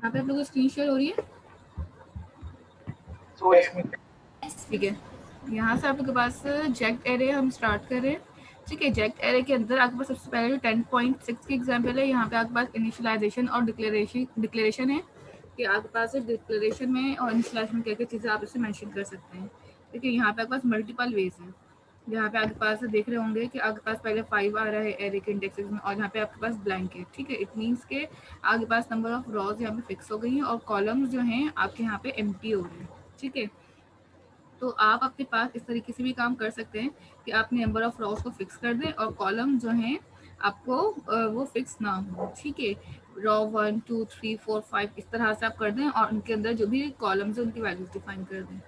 यहाँ पे आप लोगों को स्क्रीन शेयर हो रही है? ठीक है, यहाँ से आपके पास जेक्ट एरे हम स्टार्ट कर रहे हैं। ठीक है, जेक्ट एरे के अंदर आपके पास सबसे पहले 10.6 की एग्जाम्पल है। यहाँ पे आपके पास इनिशियलाइजेशन और डिक्लेरेशन है कि आपके पास डिक्लेरेशन में और इनिशियलाइजेशन में क्या क्या चीज़ें आप इसे मेंशन कर सकते हैं। ठीक है, यहाँ पे आपके पास मल्टीपल वेज हैं। यहाँ पे आपके पास देख रहे होंगे कि आपके पास पहले 5 आ रहा है एरे के इंडेक्सेस में, और यहाँ पे आपके पास ब्लैंक है। ठीक है, इट मीन्स के आपके पास नंबर ऑफ रॉज यहाँ पे फिक्स हो गई हैं और कॉलम्स जो हैं आपके यहाँ पे एम्प्टी हो रहे हैं। ठीक है, तो आप अपने पास इस तरीके से भी काम कर सकते हैं कि आपने नंबर ऑफ रॉज को फिक्स कर दें और कॉलम जो हैं आपको वो फिक्स ना हो। ठीक है, रॉ 1 2 3 4 5 इस तरह से आप कर दें और उनके अंदर जो भी कॉलम्स हैं उनकी वैल्यूज डिफाइन कर दें।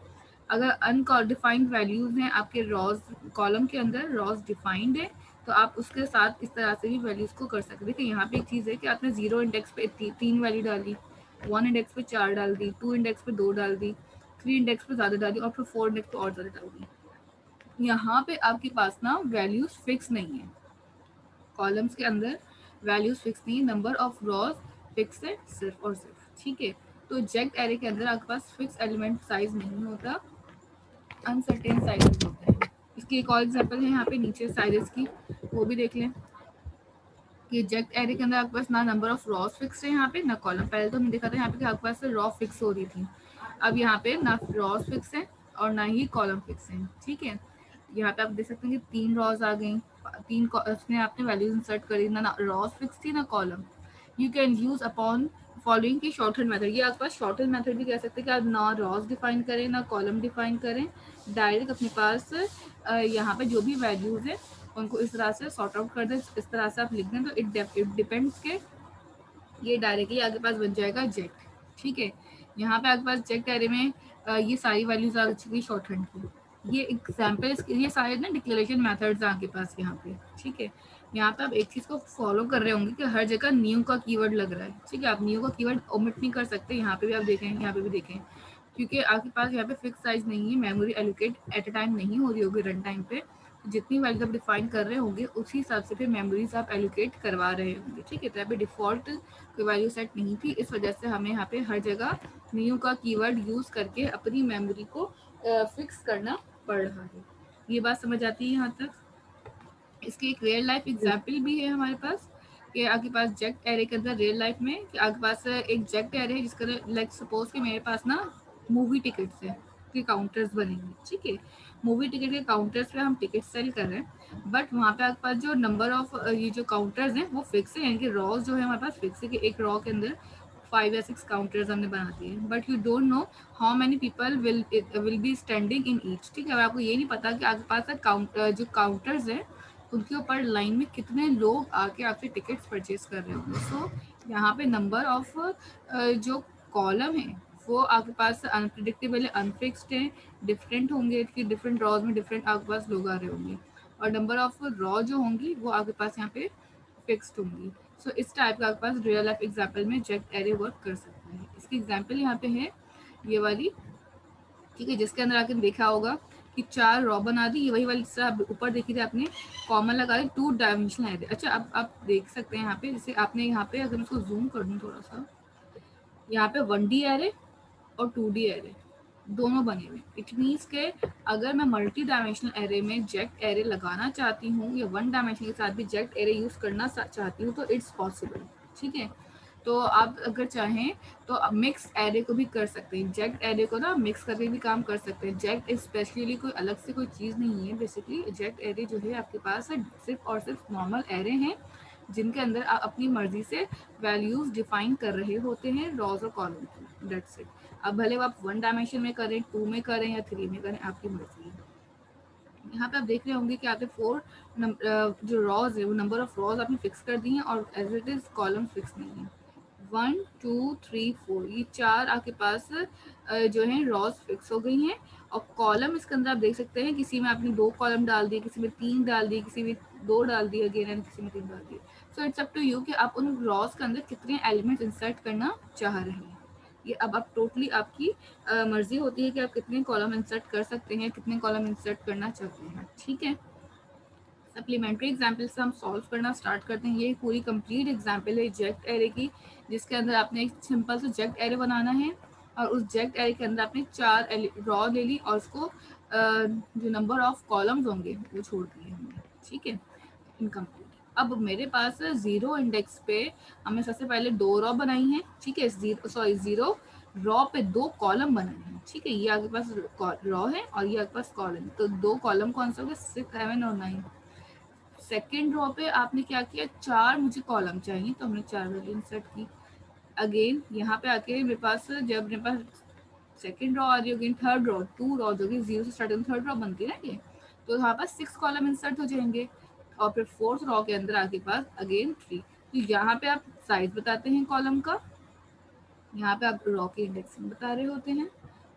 अगर अनडिफाइंड वैल्यूज हैं आपके रॉज कॉलम के अंदर, रॉज डिफाइंड है, तो आप उसके साथ इस तरह से भी वैल्यूज को कर सकते हैं। देखिए यहाँ पे एक चीज़ है कि आपने 0 इंडेक्स पे 3 वैल्यू डाली, 1 इंडेक्स पे 4 डाल दी, 2 इंडेक्स पे 2 डाल दी, 3 इंडेक्स पे ज़्यादा डाल दी और फिर 4 इंडेक्स पे और ज़्यादा डाल दी। यहाँ पे आपके पास ना वैल्यूज फिक्स नहीं है, कॉलम्स के अंदर वैल्यूज फिक्स नहीं है, नंबर ऑफ रॉज फिक्स है सिर्फ और सिर्फ। ठीक है, तो जेक्ट एरे के अंदर आपके पास फिक्स एलिमेंट साइज नहीं होता, अनसर्टेन साइजेस होते हैं। इसकी एक और एग्जांपल है यहाँ पे नीचे साइजेस की, वो भी देख लें कि जेक्ट एरे के अंदर आपके पास ना नंबर ऑफ रॉज फिक्स है यहाँ पे ना कॉलम। पहले तो हमने देखा था यहाँ पे कि आपके पास रॉ फिक्स हो रही थी, अब यहाँ पे ना रॉज फिक्स है और ना ही कॉलम फिक्स है। ठीक है, यहाँ पे आप देख सकते हैं कि 3 रॉज आ गई, 3 उसमें आपने वैल्यूज इंसर्ट करी, ना रॉज फिक्स थी ना column. You can use upon following की शॉर्टहैंड मेथड। ये आपके पास शॉर्टहैंड मेथड भी कह सकते हैं कि आप ना रॉज डिफाइन करें ना कॉलम डिफाइन करें, डायरेक्ट अपने पास यहाँ पे जो भी वैल्यूज है उनको इस तरह से सॉर्ट आउट कर दें, इस तरह से आप लिख दें, तो इट डिपेंड्स के ये डायरेक्टली आपके पास बन जाएगा जेक्ट। ठीक है, यहाँ पे आपके पास जेक्ट एरे में ये सारी वैल्यूज आ चुकी शॉर्ट हैंड की। ये एग्जाम्पल, ये सारे ना डिक्लेरेशन मेथड्स हैं आपके पास यहाँ पे। ठीक है, यहाँ पे आप एक चीज़ को फॉलो कर रहे होंगे कि हर जगह न्यू का कीवर्ड लग रहा है। ठीक है, आप न्यू का कीवर्ड ओमिट नहीं कर सकते, यहाँ पे भी आप देखें, यहाँ पे भी देखें, क्योंकि आपके पास यहाँ पे फिक्स साइज नहीं है, memory allocate at a time नहीं हो रही होगी रन टाइम पे, जितनी वैल्यूज आप डिफाइन कर रहे होंगे उसी हिसाब से फिर मेमोरीज आप एलोकेट करवा रहे होंगे। ठीक है, तो यहाँ पे डिफॉल्ट कोई वैल्यू सेट नहीं थी, इस वजह से हमें यहाँ पे हर जगह न्यू का कीवर्ड यूज करके अपनी मेमोरी को फिक्स करना पड़ रहा है। ये बात समझ आती है यहाँ तक? इसकी एक रियल लाइफ एग्जाम्पल भी है हमारे पास कि आपके पास जेक्ट एरे के अंदर रियल लाइफ में कि आपके पास एक जेक्ट एरे है जिसका लाइक सपोज कि मेरे पास ना मूवी टिकट्स है के काउंटर्स बनेंगे। ठीक है, मूवी टिकट के काउंटर्स पे हम टिकट सेल कर रहे हैं, बट वहाँ पे आपके पास जो नंबर ऑफ ये जो काउंटर्स हैं वो फिक्स है, यानी कि रॉज जो है हमारे पास फिक्स है कि एक रॉ के अंदर 5 या 6 काउंटर्स हमने बना दिए, but you don't know how many people will be standing in each. ठीक है, आपको ये नहीं पता कि आपके पास जो काउंटर्स हैं उनके ऊपर लाइन में कितने लोग आके आपसे टिकट्स परचेज कर रहे होंगे। सो यहाँ पे नंबर ऑफ जो कॉलम है वो आपके पास अनप्रिडिक्टेबल है, अनफिक्स्ड है, डिफरेंट होंगे कि डिफरेंट रॉज में डिफरेंट आपके पास लोग आ रहे होंगे, और नंबर ऑफ रॉ जो होंगी वो आपके पास यहाँ पे फिक्स्ड होंगी। सो इस टाइप का आपके पास रियल लाइफ एग्जाम्पल में जेक्ट एरे वर्क कर सकता है। इसकी एग्जाम्पल यहाँ पे है ये वाली। ठीक है, जिसके अंदर आपने देखा होगा कि 4 रॉ बना दी, ये वही वाली जिससे आप ऊपर देखी थी आपने, कॉमन लगा दी, 2 डायमेंशनल एरे। अच्छा, अब आप देख सकते हैं यहाँ पे, जैसे आपने यहाँ पे अगर मैं इसको जूम कर दूँ थोड़ा सा, यहाँ पे 1D एरे और 2D एरे दोनों बने हुए। इट मीन्स के अगर मैं मल्टी डायमेंशनल एरे में जेक्ट एरे लगाना चाहती हूँ या 1 डायमेंशन के साथ भी जेक्ट एरे यूज करना चाहती हूँ तो इट्स पॉसिबल। ठीक है, तो आप अगर चाहें तो मिक्स एरे को भी कर सकते हैं, जेक्ट एरे को ना मिक्स करके भी काम कर सकते हैं। जेक्ट स्पेशली कोई अलग से कोई चीज़ नहीं है, बेसिकली जेक्ट एरे जो है आपके पास सिर्फ और सिर्फ नॉर्मल एरे हैं जिनके अंदर आप अपनी मर्जी से वैल्यूज डिफाइन कर रहे होते हैं रॉज और कॉलम की, दैट्स इट। अब भले वो आप 1 डायमेंशन में करें, 2 में करें या 3 में करें, आपकी मर्जी है। यहाँ पे आप देख रहे होंगे कि आपने 4 जो रॉज है वो नंबर ऑफ रॉज आपने फिक्स कर दी हैं और as it is column fix नहीं है। 1 2 3 4 ये 4 आपके पास जो है रॉज फिक्स हो गई हैं, और कॉलम इसके अंदर आप देख सकते हैं किसी में आपने 2 कॉलम डाल दिए, किसी में 3 डाल दिए, किसी में 2 डाल दिए अगेन, एंड किसी में 3 डाल दिए। So it's up to you कि आप उन रॉज के अंदर कितने एलिमेंट्स इंसर्ट करना चाह रहे हैं। ये अब आप टोटली आपकी मर्जी होती है कि आप कितने कॉलम इंसर्ट कर सकते हैं, कितने कॉलम इंसर्ट करना चाहते हैं। ठीक है, सप्लीमेंट्री एग्जाम्पल से हम सॉल्व करना स्टार्ट करते हैं। ये पूरी कंप्लीट एग्जाम्पल है जेक्ट एरे की, जिसके अंदर आपने एक सिंपल सा जेक्ट एरे बनाना है और उस जेक्ट एरे के अंदर आपने 4 रॉ ले ली और उसको जो नंबर ऑफ कॉलम्स होंगे वो छोड़ दिए हमने, ठीक है, इनकम्प्लीट। अब मेरे पास जीरो इंडेक्स पे हमने सबसे पहले 2 रॉ बनाई हैं, ठीक है, जीरो रॉ पे 2 कॉलम बनाए हैं, ठीक है, ये आपके पास रॉ है और ये आपके पास कॉलम, तो 2 कॉलम कौन सा हो गया, 6, 7 और 9। सेकेंड रो पे आपने क्या किया, 4 मुझे कॉलम चाहिए तो हमने 4 वैल्यू इंसर्ट की। अगेन यहाँ पे आके मेरे पास जब मेरे पास सेकेंड रो आ रही होगी, थर्ड रो 2 रॉ होगी, 0 से स्टार्ट होगी, थर्ड रो बनती है ना ये, तो यहाँ पास 6 कॉलम इंसर्ट हो जाएंगे और फिर फोर्थ रो के अंदर आपके पास अगेन 3। तो यहाँ पे आप साइज बताते हैं कॉलम का, यहाँ पे आप रॉ के इंडेक्सिंग बता रहे होते हैं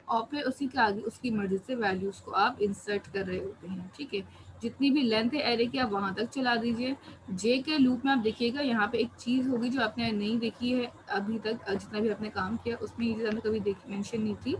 और फिर उसी के आगे उसकी मर्जी से वैल्यूज को आप इंसर्ट कर रहे होते हैं, ठीक है। जितनी भी लेंथ है एरे की आप वहां तक चला दीजिए। जे के लूप में आप देखिएगा यहाँ पे एक चीज होगी जो आपने नहीं देखी है अभी तक, जितना भी आपने काम किया उसमें ये चीज आपने कभी देखी मेंशन नहीं की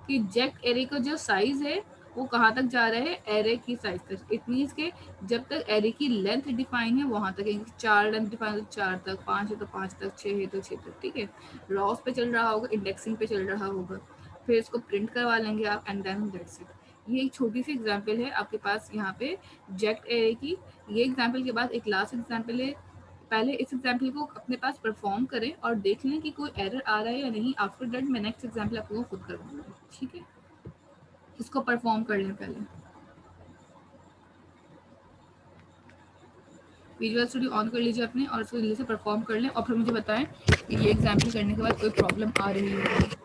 कि जेक एरे का जो साइज है वो कहाँ तक जा रहा है, एरे की साइज तक। इट मीन्स के जब तक एरे की लेंथ डिफाइन है वहां तक, 4 लेंथ डिफाइन है तो 4 तक, 5 है तो 5 तक, 6 है तो 6 तक, ठीक है। रॉस पे चल रहा होगा, इंडेक्सिंग पे चल रहा होगा, फिर इसको प्रिंट करवा लेंगे आप एंड देन दैट्स इट। ये एक छोटी सी एग्जांपल है आपके पास यहाँ पे जेक्ट एरे की। ये एग्जांपल के बाद एक लास्ट एग्जांपल है, पहले इस एग्जांपल को अपने पास परफॉर्म करें और देख लें कि कोई एरर आ रहा है या नहीं। आफ्टर दैट मैं नेक्स्ट एग्जांपल आपको खुद करवाऊंगी, ठीक है। इसको परफॉर्म कर लें पहले, विजुअल स्टूडियो ऑन कर लीजिए अपने और इसको जल्दी से परफॉर्म कर लें और फिर मुझे बताएं कि ये एग्जाम्पल करने के बाद कोई प्रॉब्लम आ रही है।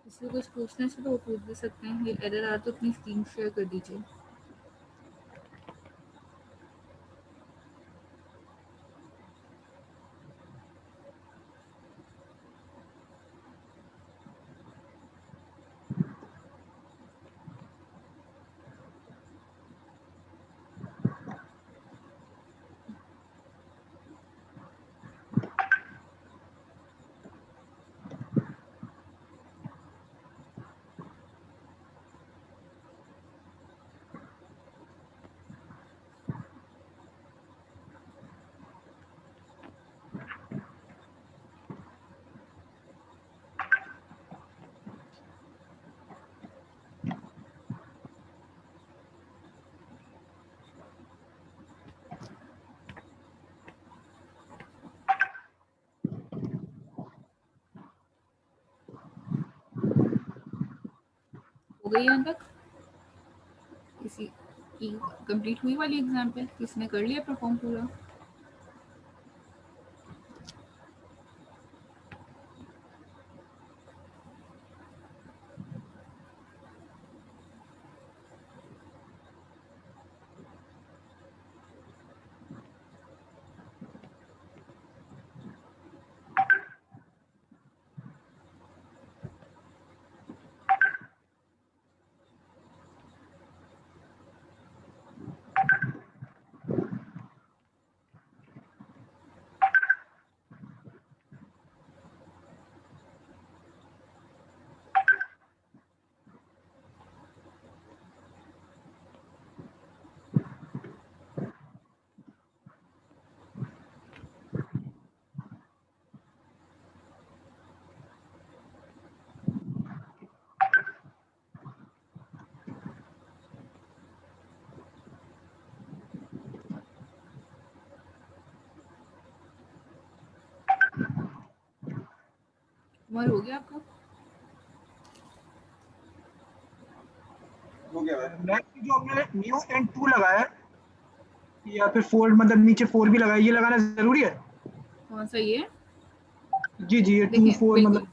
किसी को कुछ पूछना है तो वो पूछ भी सकते हैं। ये एरर आ तो अपनी स्क्रीन शेयर कर दीजिए। हो गई यहाँ तक किसी की कंप्लीट हुई वाली एग्जाम्पल, किसने कर लिया परफॉर्म पूरा? उमर हो गया आपका? हो गया है। नेक्स्ट जो हमने न्यू एंड टू लगाया है या फिर फोर, मतलब नीचे फोर भी लगाया, ये लगाना जरूरी है? कौन सा ये? जी जी, ये टू देखें फोर बिल्कुल, मतलब।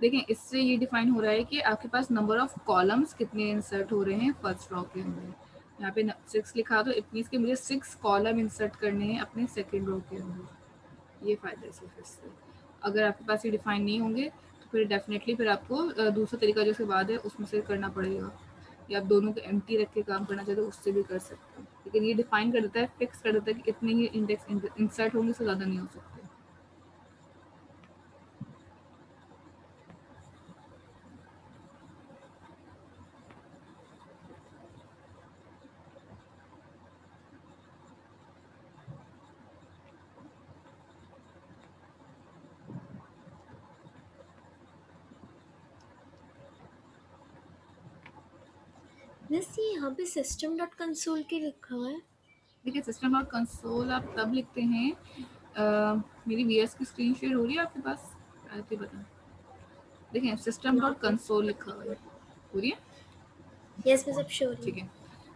देखें इससे ये डिफाइन हो रहा है कि आपके पास नंबर ऑफ कॉलम्स कितने इंसर्ट हो रहे हैं फर्स्ट रॉ के अंदर। यहाँ पे 6 लिखा तो इट मीन्स कि मुझे 6 कॉलम इंसर्ट करने हैं अपने सेकेंड रो के अंदर। ये फ़ायदा है सिर्फ इससे। अगर आपके पास ये डिफाइन नहीं होंगे तो फिर डेफिनेटली फिर आपको दूसरा तरीका जो उसके बाद है उसमें से करना पड़ेगा, या आप दोनों को एम्प्टी रख के काम करना चाहते हो उससे भी कर सकते हो, लेकिन ये डिफाइन कर देता है, फिक्स कर देता है कि इतने ही इंडेक्स इंसर्ट होंगे, इससे ज़्यादा नहीं हो सकते। मिस ये यहाँ पे सिस्टम डॉट कंसोल के लिखा हुआ है। देखिए सिस्टम डॉट कंसोल आप तब लिखते हैं, मेरी वीएस की स्क्रीन शेयर हो रही है आपके पास? आते बता, देखिए सिस्टम डॉट कंसोल लिखा हुआ है, हो रही है? यस मिस, अब श्योर ठीक है।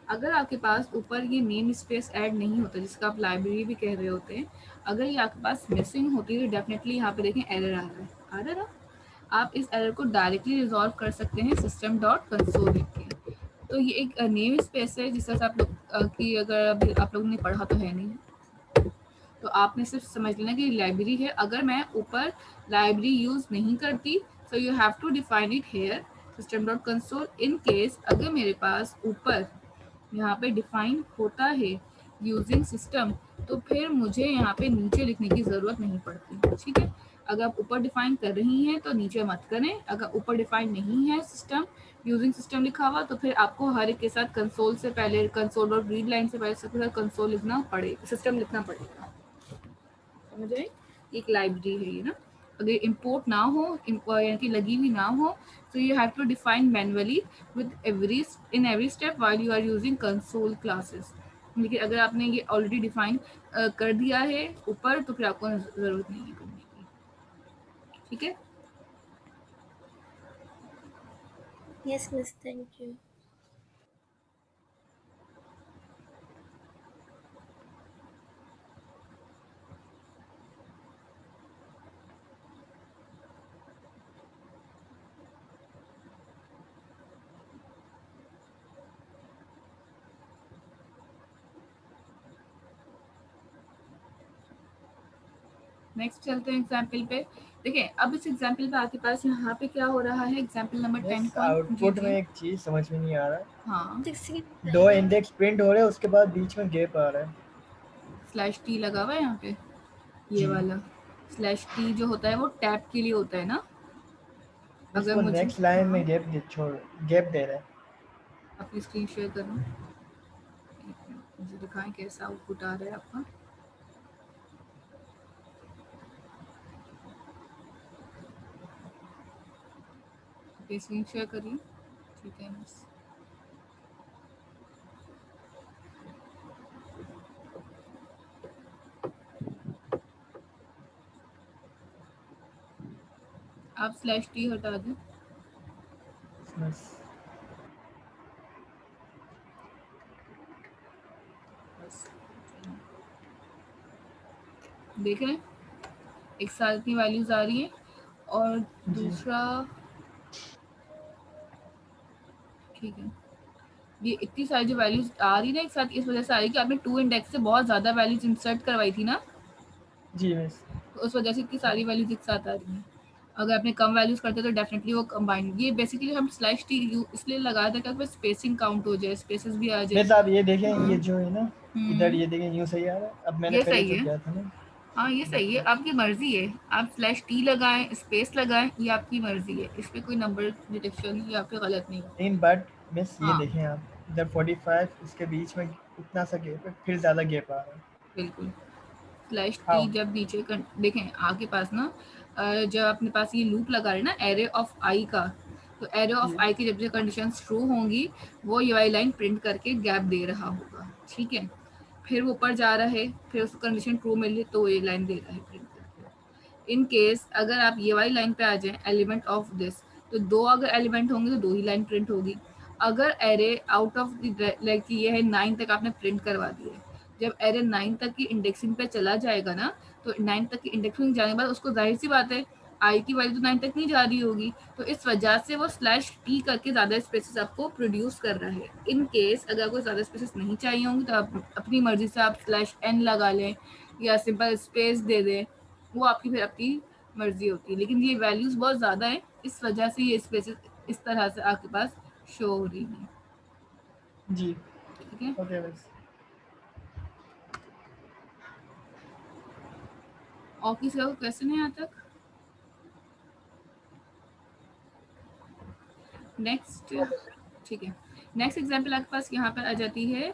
अगर आपके पास ऊपर ये नेम स्पेस ऐड नहीं होता, जिसका आप लाइब्रेरी भी कह रहे होते हैं, अगर ये आपके पास मिसिंग होती है तो डेफिनेटली यहाँ पे देखें एरर आ रहा है, आ रहा है ना? आप इस एरर को डायरेक्टली रिजॉल्व कर सकते हैं सिस्टम डॉट कंसोल लिख के। तो ये एक नेम स्पेस है जिस तरह से आप लोग की अगर अभी आप लोगों ने पढ़ा तो है नहीं, तो आपने सिर्फ समझ लेना कि लाइब्रेरी है। अगर मैं ऊपर लाइब्रेरी यूज नहीं करती, so you have to define it here system dot console. In case अगर मेरे पास ऊपर यहाँ पे डिफाइन होता है यूजिंग सिस्टम, तो फिर मुझे यहाँ पे नीचे लिखने की ज़रूरत नहीं पड़ती, ठीक है? अगर आप ऊपर डिफाइन कर रही हैं तो नीचे मत करें, अगर ऊपर डिफाइन नहीं है सिस्टम यूजिंग सिस्टम लिखा हुआ, तो फिर आपको हर एक के साथ कंसोल से पहले, कंसोल और रीड लाइन से पहले सबके साथ कंसोल लिखना पड़ेगा, सिस्टम लिखना पड़ेगा। समझ आए? एक लाइब्रेरी है ये ना। अगर इंपोर्ट ना हो, यानी कि लगी हुई ना हो, so you have to define manually with every step while you are using console classes। लेकिन अगर आपने ये ऑलरेडी डिफाइन कर दिया है ऊपर, तो फिर आपको जरूरत नहीं है करने की, ठीक है? Yes miss, thank you. Next चलते हैं एग्जाम्पल पे। देखिए अब इस एग्जाम्पल पे आपके पास यहाँ पे क्या हो रहा है, एग्जाम्पल नंबर 10 बस पॉइंट। आउटपुट में एक चीज समझ में नहीं आ रहा है। हाँ, 6 सेकंड दो इंडेक्स प्रिंट हो रहे हैं, उसके बाद बीच में गैप आ रहा है। स्लैश टी लगा हुआ है यहाँ पे, ये जी। वाला स्लैश टी जो होता है वो टैब के लिए होता है ना। बस अगर वो मुझे नेक्स्ट लाइन हाँ, में गैप दे रहा है। अपनी स्क्रीन शेयर करूँ, मुझे दिखाएं कैसा आउटपुट आ रहा है आपका। ओके, स्क्रीन शेयर करिए, ठीक है बस। आप स्लैश टी हटा दें। बस देख रहे हैं एक साथ की वैल्यूज आ रही है, और जी। दूसरा ठीक है, ये इतनी सारी जो वैल्यूज आ रही है ना एक साथ, इस वजह से आ रही है कि आपने टू इंडेक्स से बहुत ज़्यादा वैल्यूज इंसर्ट करवाई थी ना, जी मिस। तो उस वजह से इतनी सारी वैल्यूज एक साथ आ रही हैं। अगर आपने कम वैल्यूज करते तो डेफिनेटली वो कंबाइंड, ये बेसिकली हम स्लैश टी इसलिए लगाया था कि स्पेसिंग काउंट हो जाए, स्पेसेस भी आ जाए। मिस आप ये देखें, हाँ। ये जो है ना, इधर ये देखें, यूँ सही आ रहा है। अब मैंने ये पहले सही जो है, किया था ना, हाँ ये सही है, आपकी मर्जी है, आप स्लैश टी लगाएं स्पेस लगाएं, ये आपकी मर्जी है, इस पर कोई नंबर डिटेक्शन या फिर गलत नहीं होता। लेकिन बट मिस ये हाँ देखें आप, इधर 45 इसके बीच में इतना सा गैप है, फिर ज़्यादा गैप आ रहा है। बिल्कुल, स्लैश टी हाउ? जब नीचे देखें आपके पास ना, जब अपने पास ये लूप लगा रहे हैं ना एरे ऑफ आई का, तो एरे ऑफ जी। आई की जब जो कंडीशन ट्रू होंगी वो ये वाली लाइन प्रिंट करके गैप दे रहा होगा, ठीक है? फिर वो ऊपर जा रहा है, फिर उसको कंडीशन ट्रू मिल रही तो ये लाइन दे रहा है प्रिंट करके। इन केस अगर आप ये वाली लाइन पे आ जाएं, एलिमेंट ऑफ दिस, तो दो अगर एलिमेंट होंगे तो दो ही लाइन प्रिंट होगी। अगर एरे आउट ऑफ लाइक ये है 9 तक आपने प्रिंट करवा दिया, जब एरे 9 तक की इंडेक्सिंग पे चला जाएगा ना, तो 9 तक की इंडेक्सिंग जाने के बाद उसको जाहिर सी बात है आई की वैल्यू तो 9 तक नहीं जा रही होगी, तो इस वजह से वो स्लैश टी करके ज़्यादा स्पेसेस आपको प्रोड्यूस कर रहा है। इन केस अगर आपको ज़्यादा स्पेसेस नहीं चाहिए होंगे तो आप अपनी मर्जी से आप स्लैश एन लगा लें या सिंपल स्पेस दे दें, वो आपकी फिर आपकी मर्जी होती है। लेकिन ये वैल्यूज़ बहुत ज़्यादा है, इस वजह से ये स्पेसेस इस तरह से आपके पास शो हो रही हैं। जी ठीक है, ओके बस। और किसी का कोई क्वेश्चन है यहाँ तक? नेक्स्ट, ठीक है, नेक्स्ट एग्जांपल आपके पास यहाँ पर आ जाती है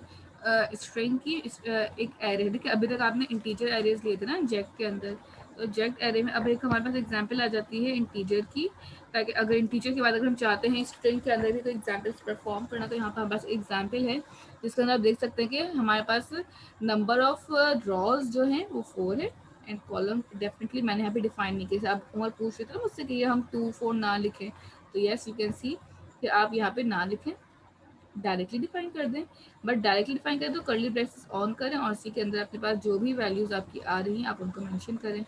स्ट्रिंग की। एक एरे, देखिए अभी तक आपने इंटीजर एरेज लिए थे ना जेक के अंदर, तो जेक एरे में अब एक हमारे पास एग्जांपल आ जाती है इंटीजर की, ताकि अगर इंटीजर के बाद अगर हम चाहते हैं स्ट्रिंग के अंदर भी कोई एग्जांपल्स परफॉर्म करना, तो यहाँ पर हमारे पास एग्जांपल है जिसके अंदर आप देख सकते हैं कि हमारे पास नंबर ऑफ ड्रॉज जो हैं वो 4 है एंड कॉलम डेफिनेटली मैंने यहाँ पे डिफाइन नहीं किया। आप उमर पूछ रहे थे ना मुझसे कि ये हम 2 4 ना लिखें, तो यस यू कैन सी कि आप यहाँ पे ना लिखें, डायरेक्टली डिफाइन कर दें। बट डायरेक्टली डिफाइन करें तो कर्ली ब्रेसेस ऑन करें और इसी के अंदर अपने पास जो भी वैल्यूज़ आपकी आ रही हैं आप उनको मेंशन करें।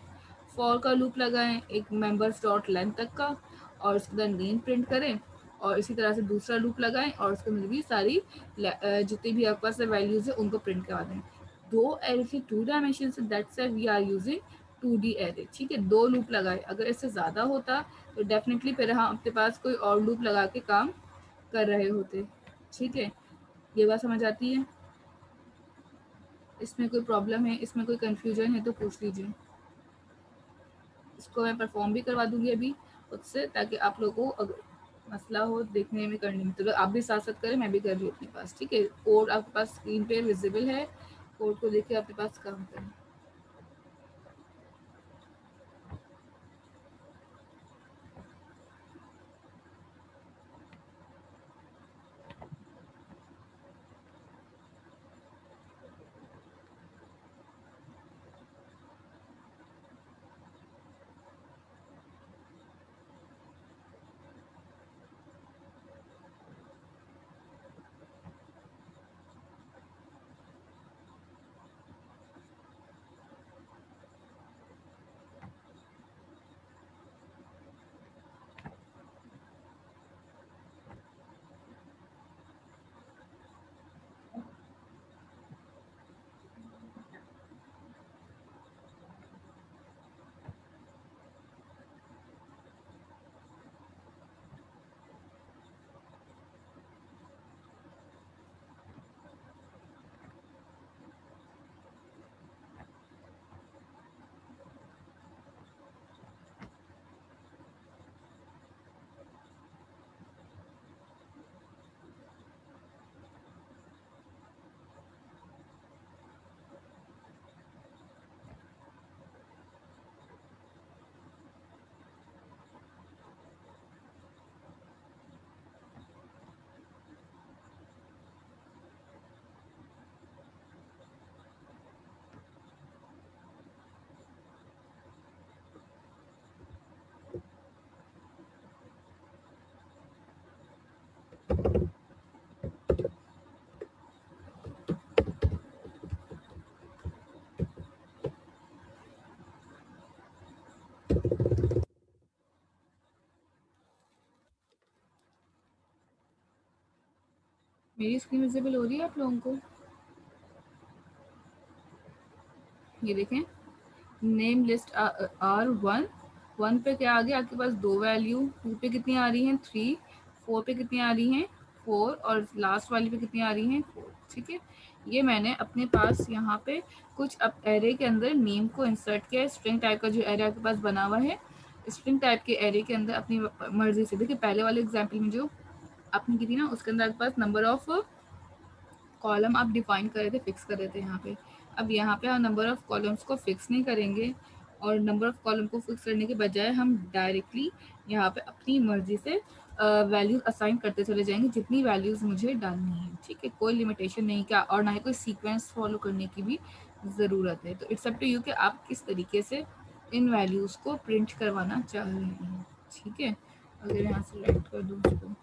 फॉर का लूप लगाएं एक मेंबर्स डॉट लेंथ तक का और उसके अंदर नेम प्रिंट करें, और इसी तरह से दूसरा लूप लगाएं और उसके अंदर भी सारी जितनी भी आपके पास वैल्यूज़ है उनको प्रिंट करवा दें। 2 एरे की 2 डायमेंशन से, that's why we are using 2D array. ठीक है, 2 लूप लगाए, अगर इससे ज़्यादा होता तो डेफिनेटली फिर हम अपने पास कोई और लूप लगा के काम कर रहे होते। ठीक है, ये बात समझ आती है? इसमें कोई प्रॉब्लम है, इसमें कोई कंफ्यूजन है तो पूछ लीजिए। इसको मैं परफॉर्म भी करवा दूंगी अभी खुद से, ताकि आप लोगों को अगर मसला हो देखने में करने में तो आप भी साथ साथ करें, मैं भी कर रही हूँ अपने पास। ठीक है, कोड आपके पास स्क्रीन पे विजिबल है, कोड को देख के अपने पास काम करें। मेरी स्क्रीन विजिबल हो रही है आप लोगों को? ये देखें, नेम लिस्ट आर वन, 1 पे क्या आ गया आपके पास 2 वैल्यू, 2 पे कितनी आ रही हैं 3, 4 पे कितनी आ रही हैं 4 और लास्ट वाली पे कितनी आ रही हैं 4। ठीक है, ये मैंने अपने पास यहाँ पे कुछ अब एरे के अंदर नेम को इंसर्ट किया है। स्ट्रिंग टाइप का जो एरे आपके पास बना हुआ है, स्ट्रिंग टाइप के एरे के अंदर अपनी मर्जी से, देखिए पहले वाले एग्जाम्पल में जो आपने की थी ना उसके अंदर आपके पास नंबर ऑफ कॉलम आप डिफाइन कर रहे थे, फिक्स कर रहे थे यहाँ पे। अब यहाँ पे हम नंबर ऑफ कॉलम्स को फिक्स नहीं करेंगे, और नंबर ऑफ कॉलम को फिक्स करने के बजाय हम डायरेक्टली यहाँ पे अपनी मर्जी से वैल्यूज असाइन करते चले जाएंगे जितनी वैल्यूज मुझे डालनी है। ठीक है, कोई लिमिटेशन नहीं क्या, और ना ही कोई सीक्वेंस फॉलो करने की भी ज़रूरत है। तो इट्स अप टू यू कि आप किस तरीके से इन वैल्यूज़ को प्रिंट करवाना चाह रहे हैं। ठीक है, अगर यहाँ से राइट कर दूँ उसको,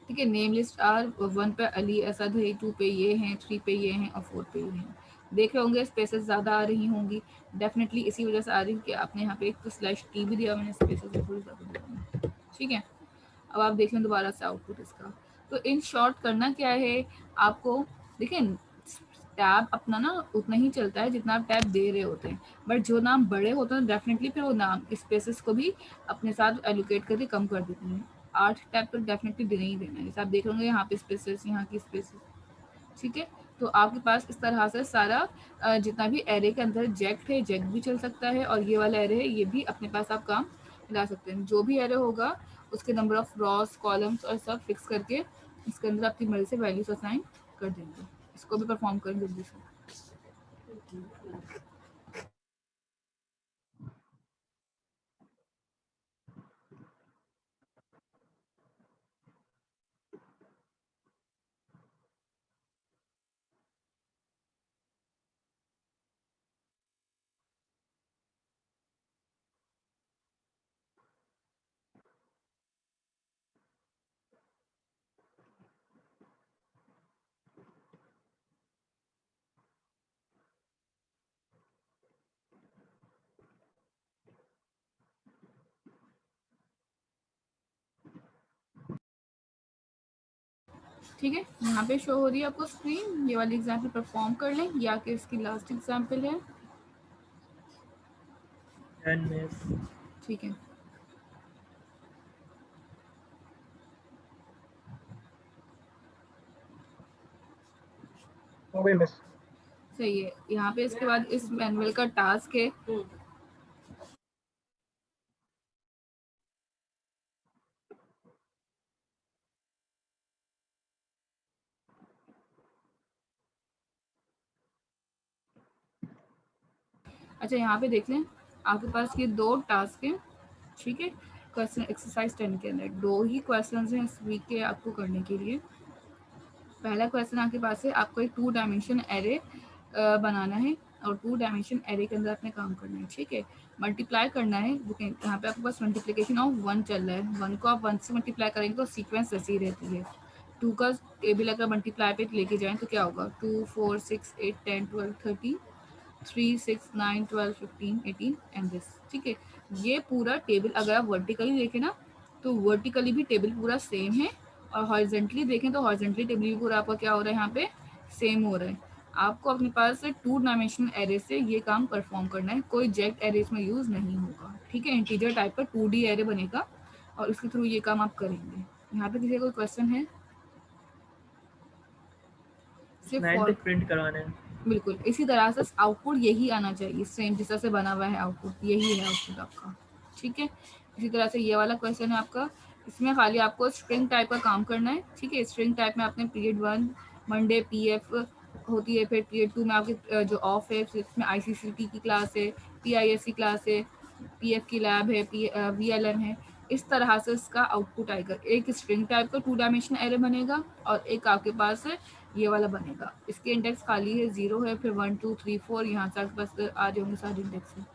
ठीक है, नेम लिस्ट आर 1 पे अली असद है, 2 पे ये हैं, 3 पे ये हैं और 4 पे ये हैं। देख रहे होंगे स्पेसेस ज़्यादा आ रही होंगी, डेफिनेटली इसी वजह से आ रही है कि आपने यहाँ पे एक तो स्लैश टी भी दिया, मैंने स्पेसेस थोड़ी ज़्यादा दिया। ठीक है, अब आप देख लें दोबारा से आउटपुट इसका। तो इन शॉर्ट करना क्या है आपको, देखें टैब अपना ना उतना ही चलता है जितना आप टैब दे रहे होते हैं, बट जो नाम बड़े होते हैं डेफिनेटली फिर वो नाम स्पेसेस को भी अपने साथ एलोकेट करके कम कर देती हैं। 8 टैब तो डेफिनेटली देना ही देना है, जैसे आप देख होंगे यहाँ पे स्पेसेस, यहाँ की स्पेसेस। ठीक है, तो आपके पास इस तरह से सारा जितना भी एरे के अंदर जेक्ट है, जेक्ट भी चल सकता है, और ये वाला एरे है ये भी अपने पास आप काम ला सकते हैं। जो भी एरे होगा उसके नंबर ऑफ रॉस, कॉलम्स और सब फिक्स करके इसके अंदर आपकी मर्जी से वैल्यूज असाइन कर देंगे। इसको भी परफॉर्म करें जल्दी से। ठीक है, यहाँ पे शो हो रही है आपको स्क्रीन, ये वाली एग्जाम्पल परफॉर्म कर लें या कि इसकी लास्ट एग्जाम्पल है। Done miss. ठीक है, हो गई मिस। सही है। यहाँ पे इसके बाद इस मैनुअल का टास्क है अच्छा यहाँ पे देख लें आपके पास ये 2 टास्क हैं। ठीक है, क्वेश्चन एक्सरसाइज 10 के अंदर 2 ही क्वेश्चन हैं इस वीक के आपको करने के लिए। पहला क्वेश्चन आपके पास है, आपको एक 2 डायमेंशन एरे बनाना है और 2 डायमेंशन एरे के अंदर आपने काम करना है। ठीक है, मल्टीप्लाई करना है, देखें यहाँ पे आपके पास मल्टीप्लिकेशन ऑफ 1 चल रहा है, 1 को आप 1 से मल्टीप्लाई करेंगे तो सीक्वेंस ऐसी रहती है। 2 का टेबल अगर मल्टीप्लाई पे लेके जाएं तो क्या होगा, 2 4 6 8 10 12 13 3 6 9 12 15 18 एंड दिस। ठीक है, ये पूरा टेबल अगर आप वर्टिकली देखें ना तो वर्टिकली भी टेबल पूरा सेम है, और हॉरिजॉन्टली देखें तो हॉरिजॉन्टली टेबल भी पूरा आपका क्या हो रहा है, यहाँ पे सेम हो रहा है। आपको अपने पास 2 डायमेंशनल एरे से ये काम परफॉर्म करना है, कोई जेक्ट एरे इसमें यूज नहीं होगा। ठीक है, इंटीजर टाइप का 2D एरे बनेगा और इसके थ्रू ये काम आप करेंगे। यहाँ पे किसी का कोई क्वेश्चन है? सिर्फ 9 फॉर तक प्रिंट करवाना है। बिल्कुल इसी तरह से आउटपुट यही आना चाहिए, सेम जिस तरह से बना हुआ है आउटपुट यही है आउटपुट आपका। ठीक है, इसी तरह से ये वाला क्वेश्चन है आपका, इसमें खाली आपको स्ट्रिंग टाइप का काम करना है। ठीक है, स्ट्रिंग टाइप में आपने पीरियड 1 मंडे पीएफ होती है, फिर पीरियड 2 में आपके जो ऑफ है इसमें आईसीसीटी की क्लास है, पीआईएससी क्लास है, पीएफ की लैब है, वीएलएम है। इस तरह से इसका आउटपुट आएगा। एक स्ट्रिंग टाइप का 2 डायमेंशनल एरे बनेगा और एक आपके पास ये वाला बनेगा। इसके इंडेक्स खाली है, 0 है, फिर 1 2 3 4 यहाँ से आपके पास आ जाएंगे सारे इंडेक्स हैं।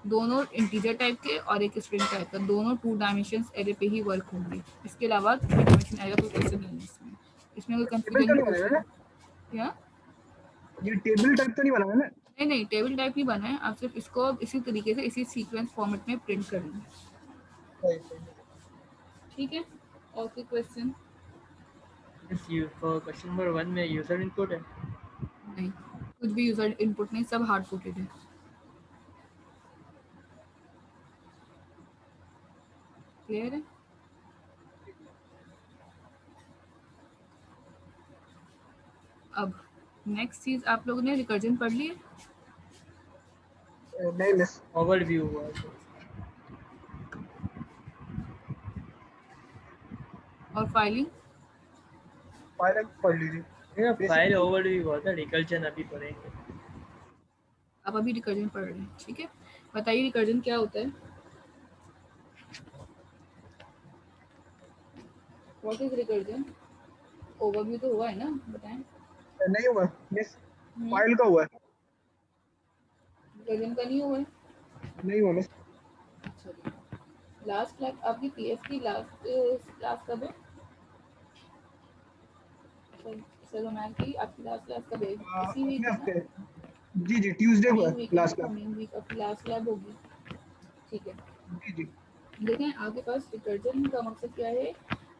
दोनों इंटीजर टाइप के और एक स्ट्रिंग टाइप का, दोनों 2 डायमेंशन एरे पे ही वर्क होंगे। इसके अलावा 3 डायमेंशन एरे कोई क्वेश्चन नहीं है इसमें। इसमें कोई टेबल कंफ्यूजन तो भी नहीं कुछ बनाया नहीं ना, क्या? ये टेबल टाइप तो नहीं बनाया ना। नहीं नहीं, टेबल टाइप नहीं बना है, आप सिर्फ इसको इसी तरीके से इसी सीक्वेंस फॉर्मेट में प्रिंट करेंगे। सही सही। ठीक है, और कोई क्वेश्चन? इस यू फॉर क्वेश्चन नंबर 1 में यूजर इनपुट है। नहीं, कुछ भी यूजर इनपुट नहीं, सब हार्ड कोडेड है। क्लियर है? अब नेक्स्ट चीज आप लोगों ने रिकर्जन पढ़ ली है नहीं मिस। ओवरव्यू हुआ है। और फाइलिंग फाइल पढ़ ली थी, ये बेसिक फाइल पढ़ ली। ओवरव्यू हुआ था, रिकर्जन अभी पढ़ेंगे। आप अभी रिकर्जन पढ़ रहे हैं। ठीक है, बताइए रिकर्जन क्या होता है? What is recursion? ओवरव्यू तो हुआ है ना, बताएं। नहीं हुआ मिस, फाइल का हुआ है। रिकर्जन का नहीं हुआ है? नहीं हुआ मिस। अच्छा, लास्ट क्लास आपकी पीएफ की लास्ट क्लास कब है? सर मैम की आपकी लास्ट क्लास कब है? इसी वीक अगले है ना? हफ्ते, जी जी ट्यूसडे को है कमिंग वीक क्लास का। कमिंग वीक अब क्लास लैब होगी, ठीक है। जी जी देखें आपके पास रिकर्जन का मकसद क्या है,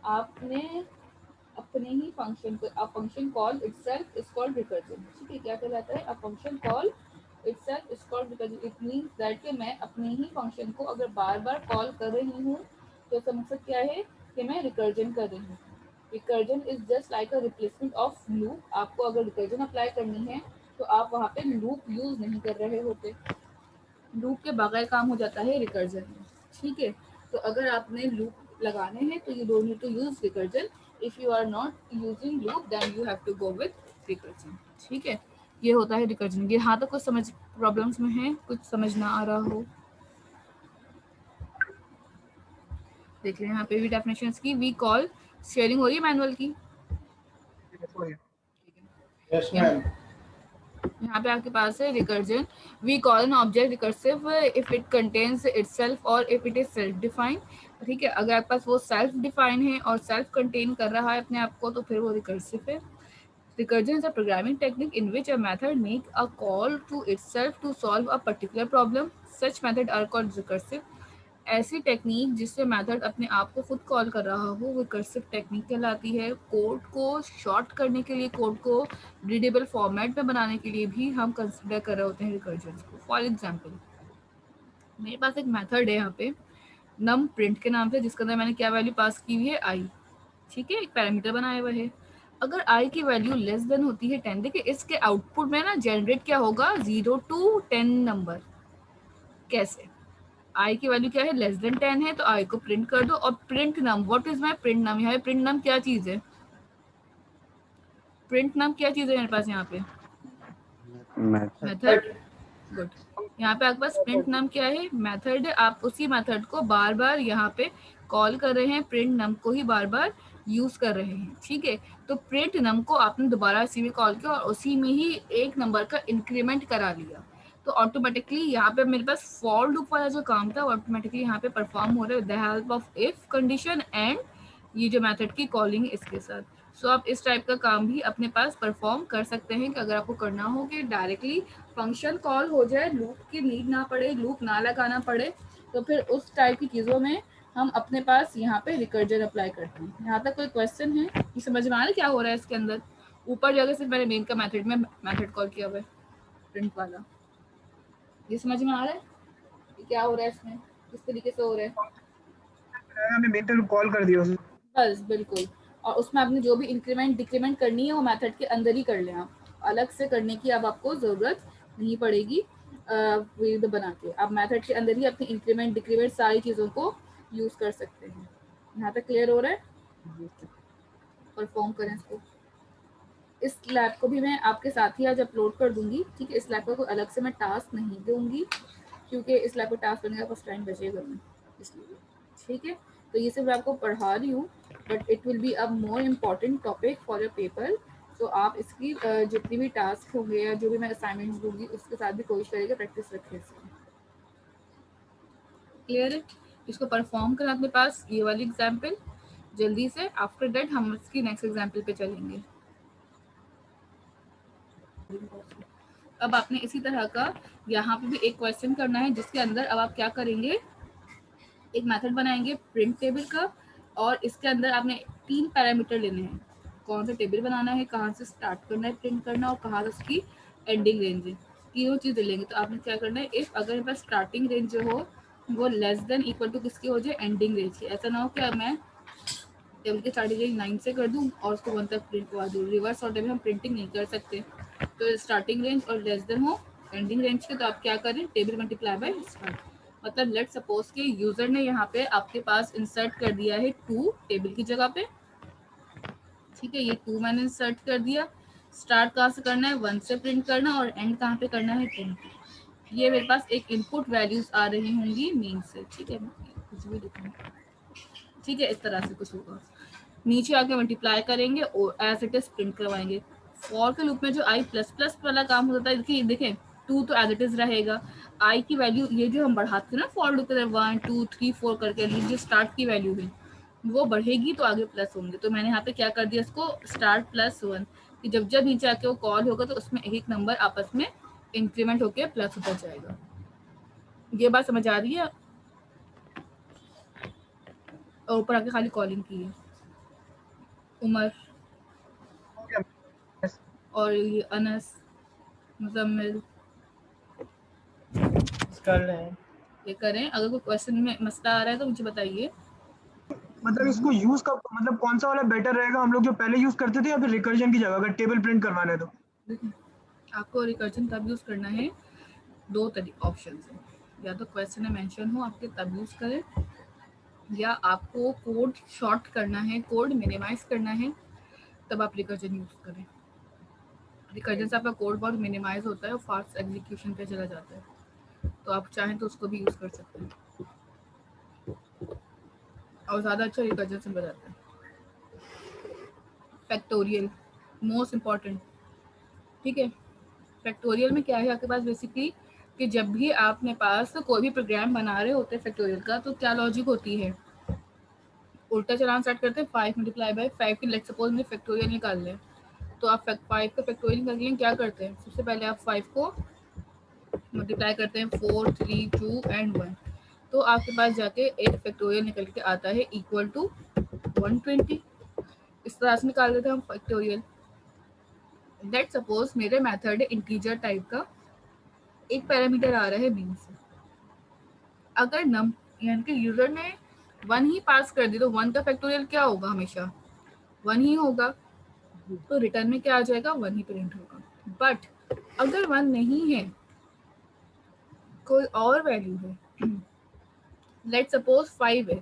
आपने अपने ही फंक्शन को, a function call itself is called recursion, ठीक है। क्या कहलाता है, a function call itself is called recursion. It means that कि मैं अपने ही फंक्शन को अगर बार बार कॉल कर रही हूँ तो इसका मकसद क्या है कि मैं रिकर्जन कर रही हूँ। Recursion is just like a replacement of loop. आपको अगर रिकर्जन अप्लाई करनी है तो आप वहाँ पे लूप यूज नहीं कर रहे होते, लूप के बगैर काम हो जाता है रिकर्जन में, ठीक है। तो अगर आपने लूप लगाने हैं तो you don't need to use recursion. If you are not using loop then you have to go with recursion, ठीक है। ये होता है रिकर्जन। ये हाँ तो कुछ समझ प्रॉब्लम्स में है, कुछ समझ ना आ रहा हो देख लें। यहाँ पे भी डेफिनेशंस की वी कॉल, शेयरिंग हो रही है मैनुअल की, यस यहाँ मैम। यहाँ पे आपके पास है recursion. We call an object recursive if it contains itself और if it is self define, ठीक है। अगर आपके पास वो सेल्फ डिफाइन है और सेल्फ कंटेन कर रहा है अपने आप को तो फिर वो रिकर्सिव है। Recursion is a programming technique in which a method make a call to itself to solve a particular problem. Such methods are called recursive. ऐसी टेक्निक जिससे मेथड अपने आप को खुद कॉल कर रहा हो वो रिकर्सिव टेक्निक कहलाती है। कोड को शॉर्ट करने के लिए, कोड को रीडेबल फॉर्मेट में बनाने के लिए भी हम कंसिडर कर रहे होते हैं रिकर्जन को। फॉर एग्जांपल मेरे पास एक मेथड है यहाँ पे नम प्रिंट के नाम से, जिसके अंदर मैंने क्या वैल्यू पास की हुई है आई, ठीक है। एक पैरामीटर बनाया हुआ है। अगर आई की वैल्यू लेस देन होती है 10, देखिए इसके आउटपुट में ना जनरेट क्या होगा 0 to 10 नंबर। कैसे, आई की वैल्यू क्या है लेस देन 10 है तो आई को प्रिंट कर दो। और print num, what is my print num, यहाँ पे प्रिंट नम क्या चीज है, प्रिंट नम क्या चीज है मेरे पास यहाँ पे मेथड। गुड। यहाँ पे आपके पास प्रिंट नम क्या है मेथड है। आप उसी मेथड को बार बार यहाँ पे कॉल कर रहे हैं, प्रिंट नम को ही बार बार यूज कर रहे हैं, ठीक है। तो प्रिंट नम को आपने दोबारा इसी में कॉल किया और उसी में ही एक नंबर का इंक्रीमेंट करा लिया तो ऑटोमेटिकली यहाँ पे मेरे पास फॉर लूप वाला जो काम था वो ऑटोमेटिकली यहाँ पे परफॉर्म हो रहा है with the help of if condition and ये जो मेथड की कॉलिंग है इसके साथ। सो आप इस टाइप का काम भी अपने पास परफॉर्म कर सकते हैं कि अगर आपको करना हो कि डायरेक्टली फंक्शन कॉल हो जाए, लूप की नीड ना पड़े, लूप ना लगाना पड़े, तो फिर उस टाइप की चीज़ों में हम अपने पास यहाँ पे रिकर्जन अप्लाई करते हैं। यहाँ तक कोई क्वेश्चन है, ये समझ में आ रहा है क्या हो रहा है इसके अंदर। ऊपर जगह सिर्फ मैंने मेन का मेथड में मेथड कॉल किया हुआ है प्रिंट वाला, ये समझ में आ रहा है कि क्या हो रहा है इसमें, किस तरीके से हो रहा है। हमने मेन कॉल कर दिया उसे। बस बिल्कुल। और उसमें आपने जो भी इंक्रीमेंट डिक्रीमेंट करनी है वो मेथड के अंदर ही कर लें, आप अलग से करने की अब आपको ज़रूरत नहीं पड़ेगी। विद बना के आप मेथड के अंदर ही अपनी इंक्रीमेंट डिक्रीमेंट सारी चीज़ों को यूज़ कर सकते हैं। यहाँ तक क्लियर हो रहा है। परफॉर्म करें इसको। इस लैब को भी मैं आपके साथ ही आज अपलोड कर दूंगी, ठीक है। इस लैब का कोई अलग से मैं टास्क नहीं दूंगी क्योंकि इस लैब को टास्क करने का कुछ टाइम बचेगा नहीं, इसलिए, ठीक है। तो ये सिर्फ मैं आपको पढ़ा रही हूँ but it will be a more important topic for your paper. तो आप इसकी जितनी भी टास्क होंगे या जो भी मैं असाइनमेंट्स दूंगी उसके साथ भी कोशिश करेगा प्रैक्टिस रखें इसकी। क्लियर है। इसको परफॉर्म करना अपने पास ये वाली एग्जाम्पल जल्दी से, आफ्टर दैट हम इसकी नेक्स्ट एग्जाम्पल पे चलेंगे। अब आपने इसी तरह का यहाँ पे भी एक क्वेश्चन करना है जिसके अंदर अब आप क्या करेंगे, एक मेथड बनाएंगे प्रिंट टेबल का और इसके अंदर आपने 3 पैरामीटर लेने हैं। कौन सा टेबल बनाना है, कहाँ से स्टार्ट करना है प्रिंट करना और कहाँ से उसकी एंडिंग रेंज है, तीनों चीज़ें लेंगे। तो आपने क्या करना है, इफ अगर मेरे पास स्टार्टिंग रेंज जो हो वो लेस देन इक्वल टू किसकी हो जाए एंडिंग रेंज की। ऐसा ना हो कि मैं टेबल की स्टार्टिंग रेंज 9 से कर दूँ और उसको 1 तक प्रिंट करवा दूँ, रिवर्स ऑर्डर में हम प्रिंटिंग नहीं कर सकते। तो स्टार्टिंग रेंज और लेस देन हो एंडिंग रेंज के, तो आप क्या करें टेबल मल्टीप्लाई बाय स्टार्ट। मतलब लेट सपोज के यूजर ने यहाँ पे आपके पास इंसर्ट कर दिया है 2 टेबल की जगह पे, ठीक है। ये 2 मैंने इंसर्ट कर दिया। स्टार्ट कहाँ से करना है 1 से प्रिंट करना और एंड कहाँ पे करना है 10। ये मेरे पास एक इनपुट वैल्यूज आ रही होंगी मेन से, ठीक है। कुछ भी लिखूंगा, ठीक है, इस तरह से कुछ होगा। नीचे आके मल्टीप्लाई करेंगे और एज इट इज प्रिंट करवाएंगे। फॉर के लूप में जो आई प्लस प्लस वाला काम हो जाता है, देखिए देखें 2 तो एज इट इज रहेगा। आई की वैल्यू ये जो हम बढ़ाते हैं ना फॉर लूप के 1 2 3 4 करके, जो स्टार्ट की वैल्यू है वो बढ़ेगी तो आगे प्लस होंगे। तो मैंने यहाँ पे क्या कर दिया इसको स्टार्ट +1 कि जब जब नीचे आके वो कॉल होगा तो उसमें एक एक नंबर आपस में इंक्रीमेंट होके प्लस होता जाएगा। ये बात समझ आ रही है? और ऊपर आके खाली कॉलिंग की है। उमर हो गया। और ये अनस, मुजम्मिल, कर रहे हैं। ये करें। अगर कोई क्वेश्चन में मसला आ रहा है तो मुझे बताइए। मतलब इसको यूज कब, मतलब कौन सा वाला बेटर रहेगा, हम लोग जो पहले यूज करते थे या फिर रिकर्जन की जगह अगर टेबल प्रिंट करवाना है तो? देखिए, आपको रिकर्जन तब यूज़ करना है, दो तरीके ऑप्शन है। या तो क्वेश्चन में मेंशन हो आपके तब यूज़ करें, या आपको कोड शॉर्ट करना है, कोड मिनिमाइज करना है, तब आप रिकर्जन यूज़ करें। रिकर्जन से आपका कोड बहुत मिनिमाइज होता है और फास्ट एग्जीक्यूशन पे चला जाता है, तो आप चाहें तो उसको भी यूज़ कर सकते हैं और ज़्यादा अच्छा रिकर्जन से बजाता है। फैक्टोरियल मोस्ट इम्पॉर्टेंट, ठीक है। फैक्टोरियल में क्या है आपके पास बेसिकली कि जब भी आपने पास कोई भी प्रोग्राम बना रहे होते हैं फैक्टोरियल का, तो क्या लॉजिक होती है, उल्टा चलाना स्टार्ट करते हैं 5 मल्टीप्लाई बाय 5 की। लेट्स सपोज में फैक्टोरियल निकाल लें, तो आप 5 का फैक्टोरियल निकालने के लिए क्या करते हैं, सबसे पहले आप 5 को मल्टीप्लाई करते हैं 4, 3, 2 एंड 1, तो आपके पास जाके एक फैक्टोरियल निकल के आता है इक्वल टू 120। इस तरह से निकाल देते हैं हम फैक्टोरियल। लेट्स सपोज मेरे मेथड है इंटीजर टाइप का, एक पैरामीटर आ रहा है बीन से, अगर नम यानी कि यूजर ने 1 ही पास कर दी तो 1 का फैक्टोरियल क्या होगा, हमेशा 1 ही होगा, तो रिटर्न में क्या आ जाएगा, 1 ही प्रिंट होगा। बट अगर 1 नहीं है, कोई और वैल्यू है, लेट सपोज 5 है,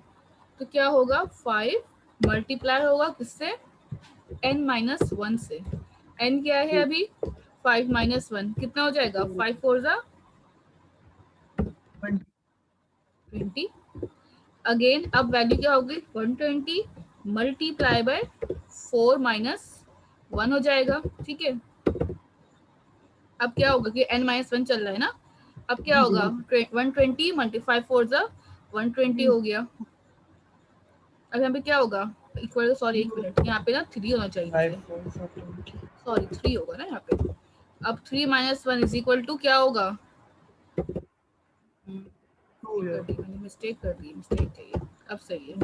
तो क्या होगा, 5 मल्टीप्लाई होगा किससे, n-1 से। n क्या है अभी, 5 - 1 कितना हो जाएगा, 5 4 जा 20। अगेन अब वैल्यू क्या होगी, 120 मल्टीप्लाई बाय 4 - 1 हो जाएगा, ठीक है। अब क्या होगा कि n-1 चल रहा है ना, अब क्या होगा, 120 मल्टीप्लाई 4 जा 120 हो गया। अब यहाँ पे क्या होगा, इक्वल, सॉरी एक मिनट, यहाँ पे ना 3 होना चाहिए, 5 4 20। सॉरी 3 होगा ना यहाँ पे। अब 3 - 1 इज इक्वल टू क्या होगा, तो मिस्टेक कर दी, मिस्टेक है ये, अब सही है।